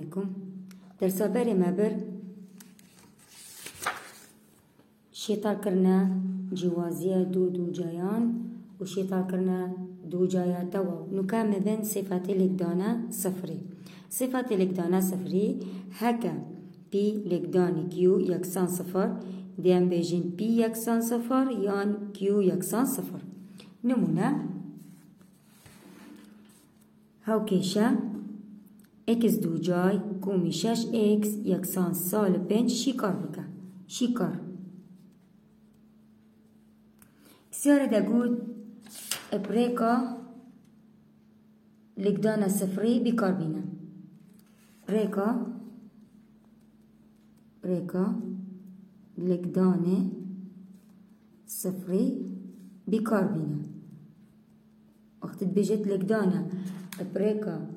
عليكم. درس باري ما بر شيطان كرنا جوازية دو جايان وشيطان كرنا دو جايا توا نكمل بين صفات لقدانا صفري. صفات لقدانا صفري هكا بي لقدان كيو يكسان صفر ديان بيجين بي يكسان صفر يان كيو يكسان صفر. نمونا هاو كيشا اكس دو جاي كومي شاش اكس يكسان سال بنج شيكار بكا شيكار. سيارة داقود بريكا لقدانا صفري بكاربينا بريكا لقدانا صفري بكاربينا. وقت بيجت لقدانا بريكا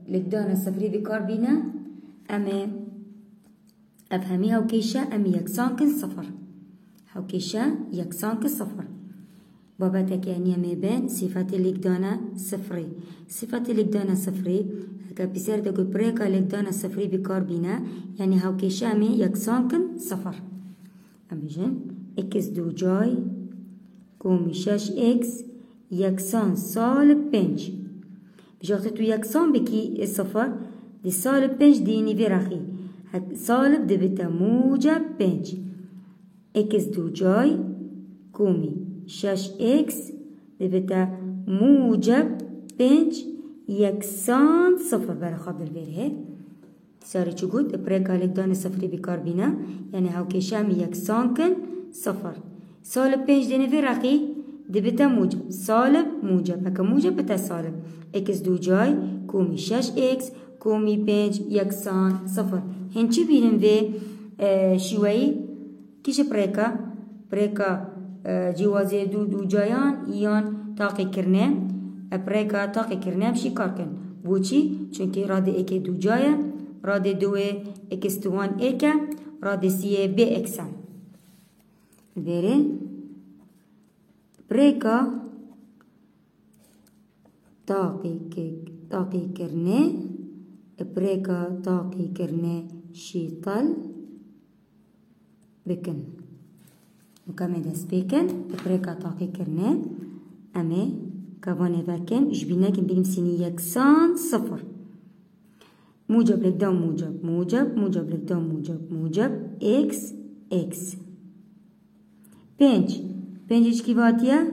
لقدانا صفري بكاربينا أما أفهمي هاو كيشا أمي يكسان كل صفر هاو كيشا يكسان كل صفر. بابتك يعني ميبان صفات لقدانا صفري. صفات لقدانا صفري هكا بيصير تقول بريكا لقدانا صفري بكاربينا يعني هاو كيشا أمي يكسان كل صفر. أميجن اكس دو جاي كومي شاش اكس يكسان سالب بنج بجاقت تو يكسان بكي صفر دي سالب بنج ديني في رخي سالب دبتا موجب بنج اكس دو جاي كومي شاش اكس دبتا موجب بنج يكسان صفر برا خاب الفيره ساري چوگود بريكا لقدان صفري بكاربينا يعني هاو كيشامي يكسان كن صفر سالب بنج ديني في رخي دبتا موجب سالب موجب هكا موجب بتا سالب اكس دو جاي كومي شاش اكس كومي بنج يكسان صفر. هنچي بينن في شوي كيش بريكا جوازي دو جايان يان تاقي كرنام بريكا تاقي كرنام شي كاركن بوچي چونكي رادي اكي دو جايا رادي دوه اكس توان اكا رادي سيه بي اكسا ديرين بريكا تاقي كرنه بريكا تاقي كرنه شيطل بكن مكمل دست بكن بريكا تاقي كرنه امي كوانه بكن جبينا كن بينم سيني يكسان صفر موجب لقدام موجب لقدام موجب اكس اكس بنج بنج كي باتيا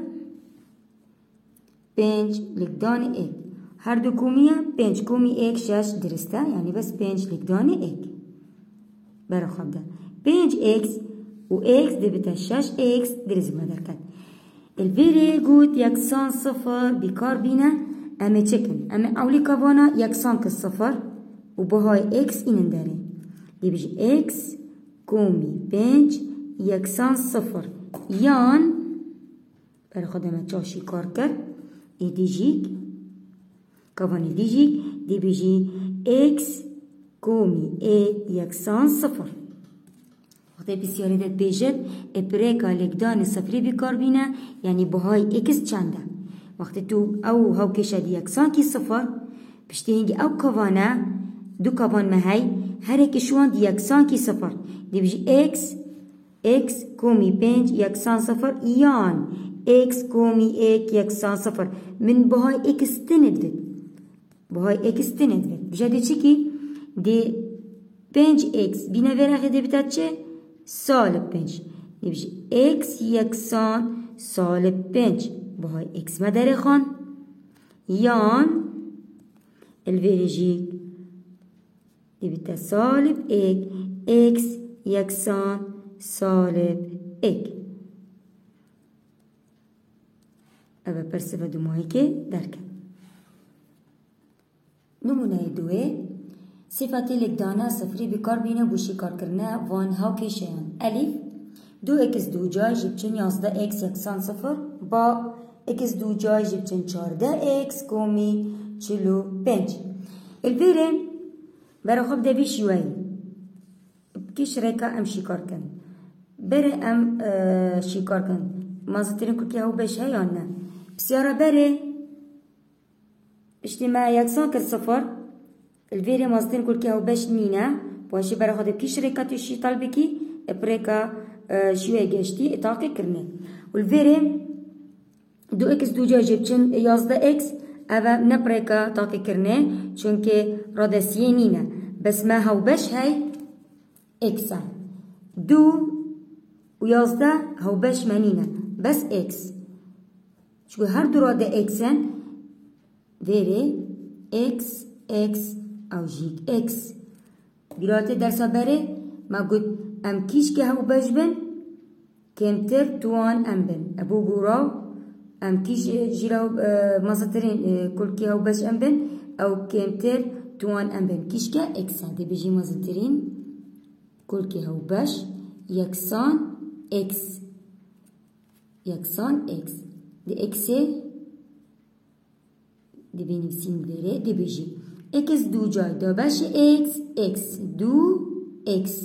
بنج لقدان اك هر دو كومية بنج كومي اك شاش درسته يعني بس بنج لقدان اك برا خب ده بنج اكس و اكس دبتا شاش اكس درس مدركت الفيري قوت يكسان صفر بكاربينا اما تشكن اما اولي كابانا يكسان كالصفر و بهاي اكس انن داري دي بيجي اكس كومي بنج يكسان صفر يان برا خدمة تشاشي كاركر ديجيك كواني ديجيك دي بيجي اكس كومي اي يكسان صفر. وقت بسياري داد بيجت بريكا لقدان صفري بكاربينا يعني بهاي اكس چنده وقت تو او هاو كيشا دي يكسان كي صفر بشتهنجي او كوانا دو كوان مهي هر كشوان دي يكسان كي صفر دي بيجي اكس كومي بنج يكسان صفر يان اكس كومي اك يكسان صفر من بهاي اكس تندفت بجاده چيكي دي بنج اكس بينا وراغي دي بتاعت چه سالب بنج دي بجي اكس يكسان سالب بنج بهاي اكس مداري خان يان الفيريجيك دي بتا سالب اك اكس يكسان سالب اك أبا برسفة دو ماهيكي دركة. نمونه دوه صفاتي لقدانا صفري بكاربينا بوشي كار كرنا وان هاو كيشيان ألف دو اكس دو جاي جبچن 11 اكس يكسان صفر با اكس دو جاي جبچن 14 اكس كومي 45 الفيرين برا خب دبي شوي بكيش ريكا ام شيكار كن بري ام شيكار كن مازترين كوكي هاو بيش هيانا بسيارة بري اجتماع يكسان كالصفر الفيري مازدين كل كي هو باش نينا باشي برا خد بكي شركة شي طالبكي بريكا شوية جاشتي اتاقي كرني والفيري دو اكس دو جا جبتشن يازده اكس اوا نبريكا تاقي كرني چونكي رادسية نينا بس ما هو باش هاي اكسا دو ويازده هو باش مانينا بس اكس شو هر دو راده اكسن فيري اكس اكس او جيك اكس جلاتي درسا بري ما قلت ام كيش كه هو باش بن كمتر توان ام بن ابو بوراو ام كيش جيراو مازترين كل كي هو باش ام بن او كمتر توان ام بن كيش كه اكس دي بيجي مازترين كل كي هو باش يكسان اكس يكسان اكس دي اكسي دي بنفسين فيري دي بيجي اكس دو جاي دو باش اكس اكس دو اكس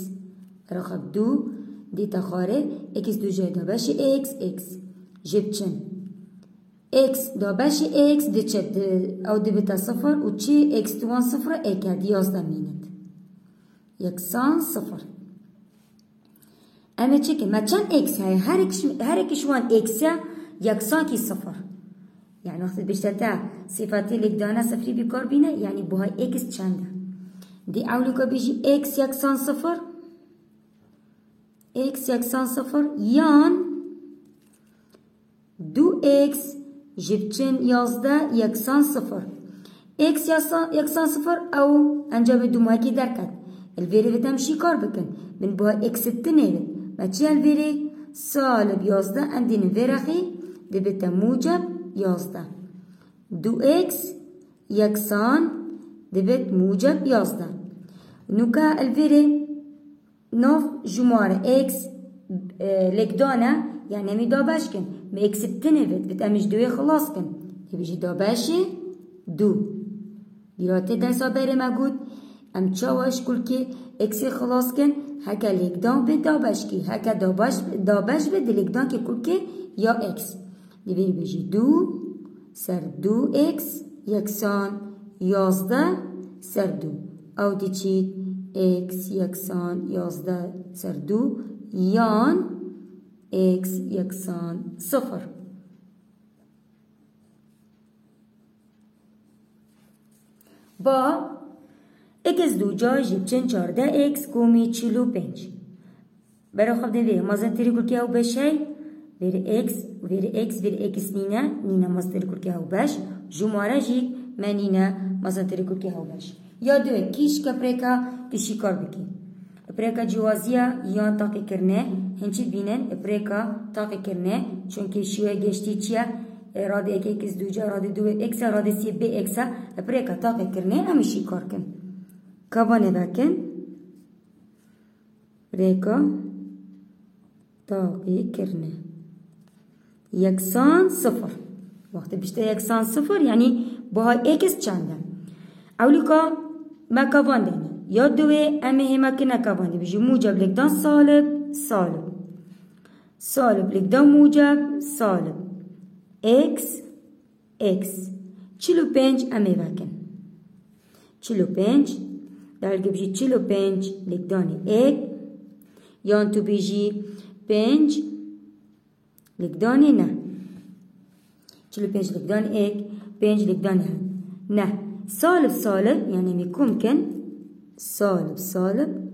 رقم دو دي تخاري اكس دو جاي دو باش اكس اكس جبتشن اكس دو باش اكس دي تشد او دي بتا صفر و تشي اكس توان صفر اكا دي يازده مينت يكسان صفر اما تشكي ما كان اكس هاي هرك شوان اكسا يكسان كي صفر يعني وقت بيشتتا صفاتي لك دانا صفري بكار بينا يعني بوهاي اكس چنده دي اولوكا بيجي اكس يكسان صفر اكس يكسان صفر يان دو اكس جبتشن يازده يكسان صفر اكس يكسان صفر او انجام دو ماكي دركت الفيري بتمشي كار بكن من بوها اكس التنين ما تشي الفيري سالب يازده عندنا فيرخي دي بتا موجب يازده دو اكس يكسان دي بت موجب يازده نوكا الفيري نوف جمارة اكس لكدانا يعني مي داباش كن ما اكس بتنفت بتأمش دوي خلاص كن يبيجي داباشي دو ديراتي درسا بيري مجود ام تشاوش كل كي اكسي خلاص كن هكا لكدان بداباش كي هكا داباش بد لكدان كي كل كي يا اكس دي بيجي دو سر دو اكس يكسان يازده سر دو او دي تشيت اكس يكسان يازده سر دو يان اكس يكسان صفر با اكس دو جا جبچن 14 اكس کومی 45 برای خب دیده مازن تری کل که او بشه ویر اکس نینا مازن تری کل که او بش جماره جیک من نینا مازن تری کل که او بش یا دوه کیش که پریکا تشی کار بکی پریکا جوازیه یا تاقی کرنه هنچی بینن پریکا تاقی کرنه چونکه شوه گشتی چیه راده اکس دو جا راده دو اکس راده سی بی اکس پریکا تاقی کرنه همیشی کار کن کابانه بکن پریکا تاقی کرنه یکسان صفر وقت بیشتر یکسان صفر یعنی باها اکس چنده اولی که ما کابان دینه یا دوه امه همه که نکابان دی بجی موجب لکدان سالب لکدان موجب سالب اکس 45 امه بکن 45 درگه بجی 45 لکدان ایک یان تو بجی 5 لکدان نه 45 لکدان ایک 5 لکدان نه سالب يعني ممكن سالب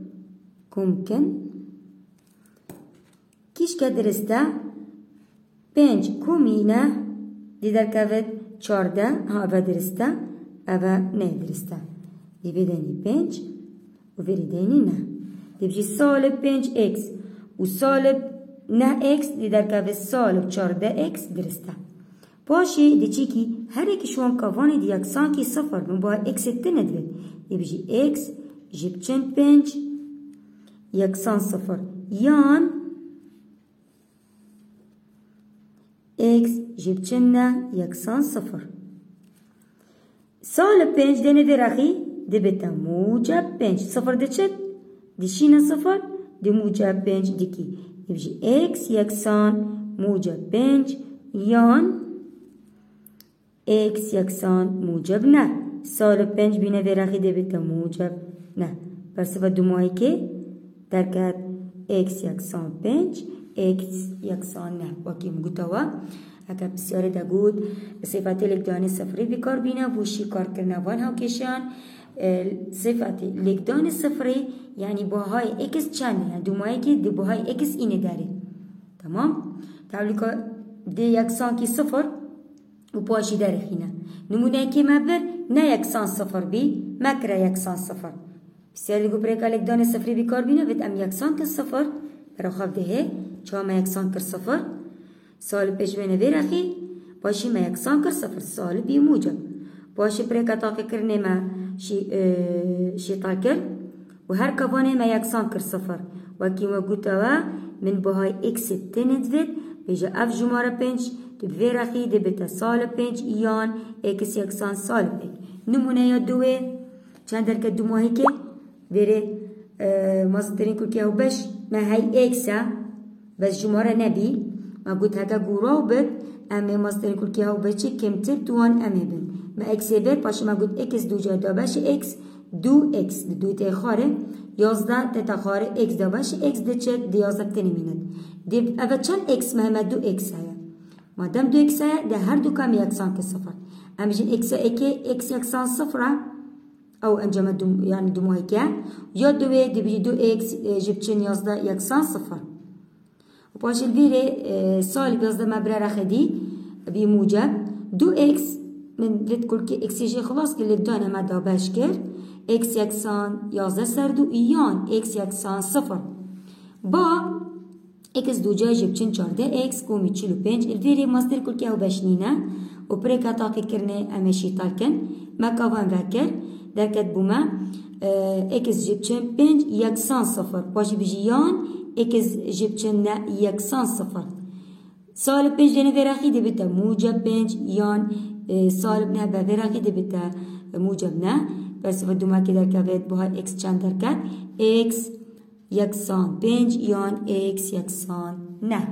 ممكن كيش كدرستا 5 كومينة دي دركافت 14 ها افا درستا افا نه درستا دي بداني 5 وفيريداني نه دي بجي سالب 5 اكس وسالب نه اكس دي دركافت سالب 14 اكس درستا باشي دي چيكي هر اكي شوان كافاني دي يكسان كي صفر من باها اكس التندوين يبجي اكس جبچن 5 يكسان صفر يان اكس جبچن يكسان صفر سالب 5 دينه دي رخي دي بتا موجب 5 صفر دي چت دي شينا صفر دي موجب 5 دي كي يبجي اكس يكسان موجب 5 يان اكس يكسان موجب نه سالب 5 بینه ورقی ده بیتا موجب نه برصفة دومایی که درکت x یکسان 5 x یکسان نه وکی مگوتاوا اگر بسیاری دا گود صفت لکدان صفری بکار بینه بوشی کار کرنه وان ها کشان صفت لکدان صفری یعنی باهای x چنده یعنی دومایی که ده باهای x اینه داره تمام تعبیلی که ده یکسان کی صفر و پاشی داره خینه نمونه که مبر نه یکسان صفر بی مکره یکسان صفر بسیاری گو پریکا لکدان صفری بکار بینه وید ام یکسان که صفر برا خواب ده چه ما یکسان کر صفر سال پیش بینه وی رخی باشی ما یکسان کر صفر سال بی موجب باشی پریکا تاقی کرنه ما شیطال کر و هر کبانه ما یکسان کر صفر وکی ما گوتاوا من بهای اکس تند وید بیجا اف جماره 5 دوی رخی ده بتا سال 5 ایان اکس یکسان سال 5 نمونه یا دوه چند درکت دو ماهی که بره مازدرین کل که او بش ما هی اکسا بس جماره نبی ما گوت هکا گورا بد اما مازدرین کل که او بچی کمتر دوان امه بن ما اکسی بد پاشه ما گوت اکس دو جا دا بش اکس دو اکس دو تا خاره 11 تا خاره اکس دا بش اکس ده چه ده 11 تنی میند ده اول چند اکس مهمه دو اکس هیا مادام دو اکس هیا ده هر دو کم یکسان که صفر امیجین اکس اکی اکس یکسان صفره او انجام دو يعني دو ماهيكا يا دوه دي بيجي دو اكس جبتشن يازدا يكسان صفر وباش الفيري سالب يازدا مبرر خدي بموجب دو اكس من لت كل كي اكس يجي خلاص كل دانا ما دا باشكر اكس يكسان يازدا سردو ايان اكس يكسان صفر با اكس دو جاي جبتشن 14 اكس كومي تشيلو 5 الفيري ماستر كل كي او باشنينا وبريكا تاقي كرني امشي تالكن ما كافان فاكر درکت بوما اکس جبچن 5 یکسان صفر باشی بجیان اکس جبچن نه یکسان صفر سالب 5 دنه ورقی ده بتا موجب 5 یان سالب نه به ورقی ده بتا موجب نه بس و دوما که درکت بها اکس چند درکت اکس یکسان 5 یان اکس یکسان نه